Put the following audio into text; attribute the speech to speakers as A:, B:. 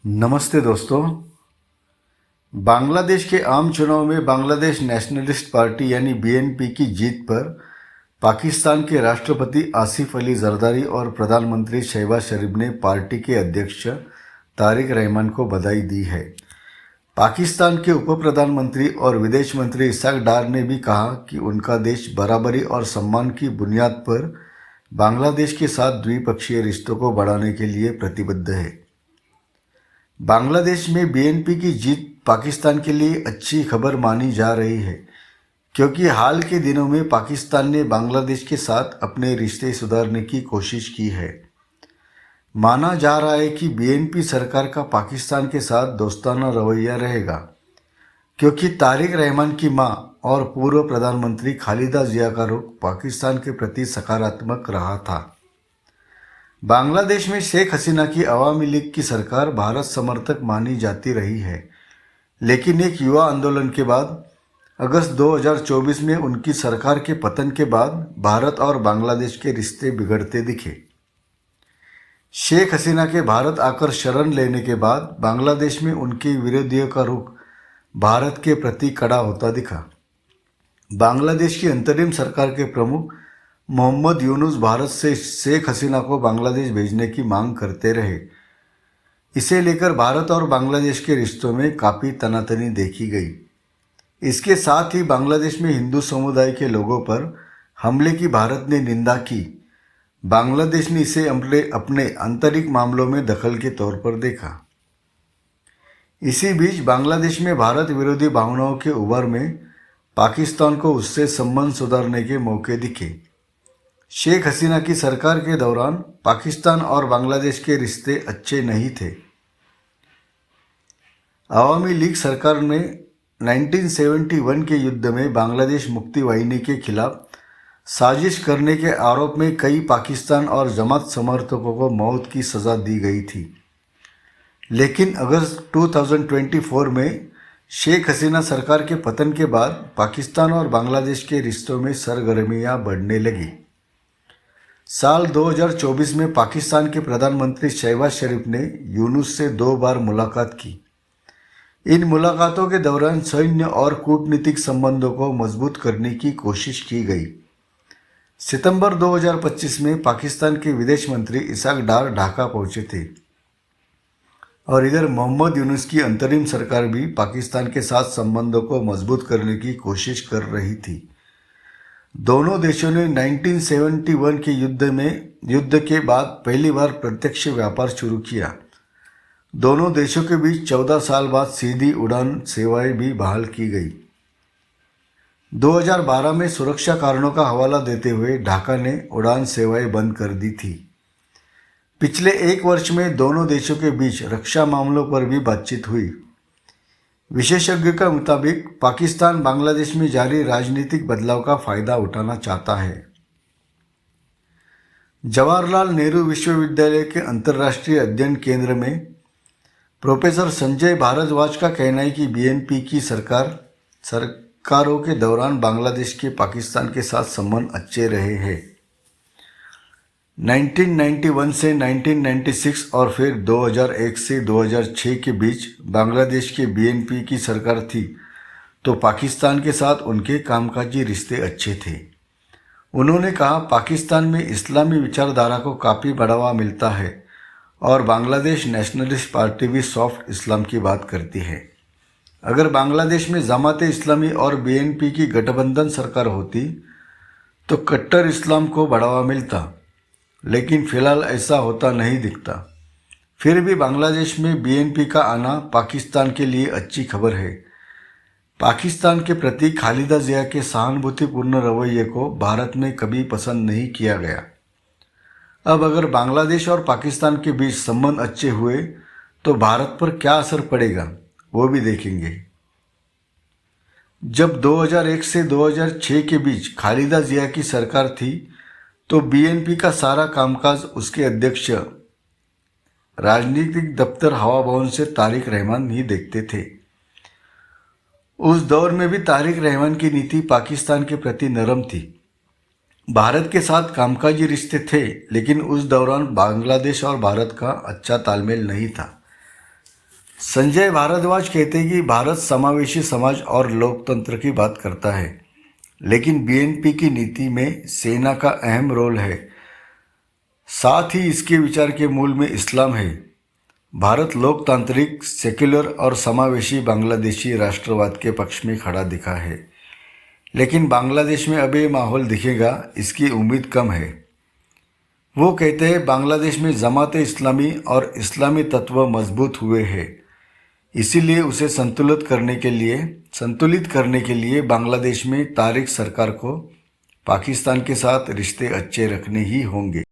A: नमस्ते दोस्तों। बांग्लादेश के आम चुनाव में बांग्लादेश नेशनलिस्ट पार्टी यानी बीएनपी की जीत पर पाकिस्तान के राष्ट्रपति आसिफ अली जरदारी और प्रधानमंत्री शहबाज शरीफ ने पार्टी के अध्यक्ष तारिक रहमान को बधाई दी है। पाकिस्तान के उप प्रधानमंत्री और विदेश मंत्री इसाक डार ने भी कहा कि उनका देश बराबरी और सम्मान की बुनियाद पर बांग्लादेश के साथ द्विपक्षीय रिश्तों को बढ़ाने के लिए प्रतिबद्ध है। बांग्लादेश में बीएनपी की जीत पाकिस्तान के लिए अच्छी खबर मानी जा रही है, क्योंकि हाल के दिनों में पाकिस्तान ने बांग्लादेश के साथ अपने रिश्ते सुधारने की कोशिश की है। माना जा रहा है कि बीएनपी सरकार का पाकिस्तान के साथ दोस्ताना रवैया रहेगा, क्योंकि तारिक रहमान की मां और पूर्व प्रधानमंत्री खालिदा जिया का रुख पाकिस्तान के प्रति सकारात्मक रहा था। बांग्लादेश में शेख हसीना की अवामी लीग की सरकार भारत समर्थक मानी जाती रही है, लेकिन एक युवा आंदोलन के बाद अगस्त 2024 में उनकी सरकार के पतन के बाद भारत और बांग्लादेश के रिश्ते बिगड़ते दिखे। शेख हसीना के भारत आकर शरण लेने के बाद बांग्लादेश में उनके विरोधियों का रुख भारत के प्रति कड़ा होता दिखा। बांग्लादेश की अंतरिम सरकार के प्रमुख मोहम्मद यूनुस भारत से शेख हसीना को बांग्लादेश भेजने की मांग करते रहे। इसे लेकर भारत और बांग्लादेश के रिश्तों में काफ़ी तनातनी देखी गई। इसके साथ ही बांग्लादेश में हिंदू समुदाय के लोगों पर हमले की भारत ने निंदा की। बांग्लादेश ने इसे अपने आंतरिक मामलों में दखल के तौर पर देखा। इसी बीच बांग्लादेश में भारत विरोधी भावनाओं के उभर में पाकिस्तान को उससे संबंध सुधारने के मौके दिखे। शेख हसीना की सरकार के दौरान पाकिस्तान और बांग्लादेश के रिश्ते अच्छे नहीं थे। अवामी लीग सरकार ने 1971 के युद्ध में बांग्लादेश मुक्ति वाहिनी के खिलाफ साजिश करने के आरोप में कई पाकिस्तान और जमात समर्थकों को मौत की सज़ा दी गई थी। लेकिन अगस्त 2024 में शेख हसीना सरकार के पतन के बाद पाकिस्तान और बांग्लादेश के रिश्तों में सरगर्मियां बढ़ने लगी। साल 2024 में पाकिस्तान के प्रधानमंत्री शहबाज शरीफ ने यूनुस से 2 बार मुलाकात की। इन मुलाकातों के दौरान सैन्य और कूटनीतिक संबंधों को मजबूत करने की कोशिश की गई। सितंबर 2025 में पाकिस्तान के विदेश मंत्री इसाक डार ढाका पहुंचे थे और इधर मोहम्मद यूनुस की अंतरिम सरकार भी पाकिस्तान के साथ संबंधों को मजबूत करने की कोशिश कर रही थी। दोनों देशों ने 1971 के युद्ध के बाद पहली बार प्रत्यक्ष व्यापार शुरू किया। दोनों देशों के बीच 14 साल बाद सीधी उड़ान सेवाएं भी बहाल की गई। 2012 में सुरक्षा कारणों का हवाला देते हुए ढाका ने उड़ान सेवाएं बंद कर दी थी। पिछले 1 वर्ष में दोनों देशों के बीच रक्षा मामलों पर भी बातचीत हुई। विशेषज्ञों के मुताबिक पाकिस्तान बांग्लादेश में जारी राजनीतिक बदलाव का फायदा उठाना चाहता है। जवाहरलाल नेहरू विश्वविद्यालय के अंतर्राष्ट्रीय अध्ययन केंद्र में प्रोफेसर संजय भारद्वाज का कहना है कि बीएनपी की सरकारों के दौरान बांग्लादेश के पाकिस्तान के साथ संबंध अच्छे रहे हैं। 1991 से 1996 और फिर 2001 से 2006 के बीच बांग्लादेश के बीएनपी की सरकार थी, तो पाकिस्तान के साथ उनके कामकाजी रिश्ते अच्छे थे। उन्होंने कहा, पाकिस्तान में इस्लामी विचारधारा को काफ़ी बढ़ावा मिलता है और बांग्लादेश नेशनलिस्ट पार्टी भी सॉफ्ट इस्लाम की बात करती है। अगर बांग्लादेश में जमात इस्लामी और बीएनपी की गठबंधन सरकार होती तो कट्टर इस्लाम को बढ़ावा मिलता, लेकिन फिलहाल ऐसा होता नहीं दिखता। फिर भी बांग्लादेश में बीएनपी का आना पाकिस्तान के लिए अच्छी खबर है। पाकिस्तान के प्रति खालिदा जिया के सहानुभूतिपूर्ण रवैये को भारत में कभी पसंद नहीं किया गया। अब अगर बांग्लादेश और पाकिस्तान के बीच संबंध अच्छे हुए तो भारत पर क्या असर पड़ेगा, वो भी देखेंगे। जब 2001 से 2006 के बीच खालिदा जिया की सरकार थी तो बीएनपी का सारा कामकाज उसके अध्यक्ष राजनीतिक दफ्तर हवा भवन से तारिक रहमान ही देखते थे। उस दौर में भी तारिक रहमान की नीति पाकिस्तान के प्रति नरम थी। भारत के साथ कामकाजी रिश्ते थे, लेकिन उस दौरान बांग्लादेश और भारत का अच्छा तालमेल नहीं था। संजय भारद्वाज कहते हैं कि भारत समावेशी समाज और लोकतंत्र की बात करता है, लेकिन बीएनपी की नीति में सेना का अहम रोल है। साथ ही इसके विचार के मूल में इस्लाम है। भारत लोकतांत्रिक, सेक्युलर और समावेशी बांग्लादेशी राष्ट्रवाद के पक्ष में खड़ा दिखा है, लेकिन बांग्लादेश में अब ये माहौल दिखेगा, इसकी उम्मीद कम है। वो कहते हैं बांग्लादेश में जमात इस्लामी और इस्लामी तत्व मजबूत हुए हैं, इसीलिए उसे संतुलित करने के लिए बांग्लादेश में तारिक सरकार को पाकिस्तान के साथ रिश्ते अच्छे रखने ही होंगे।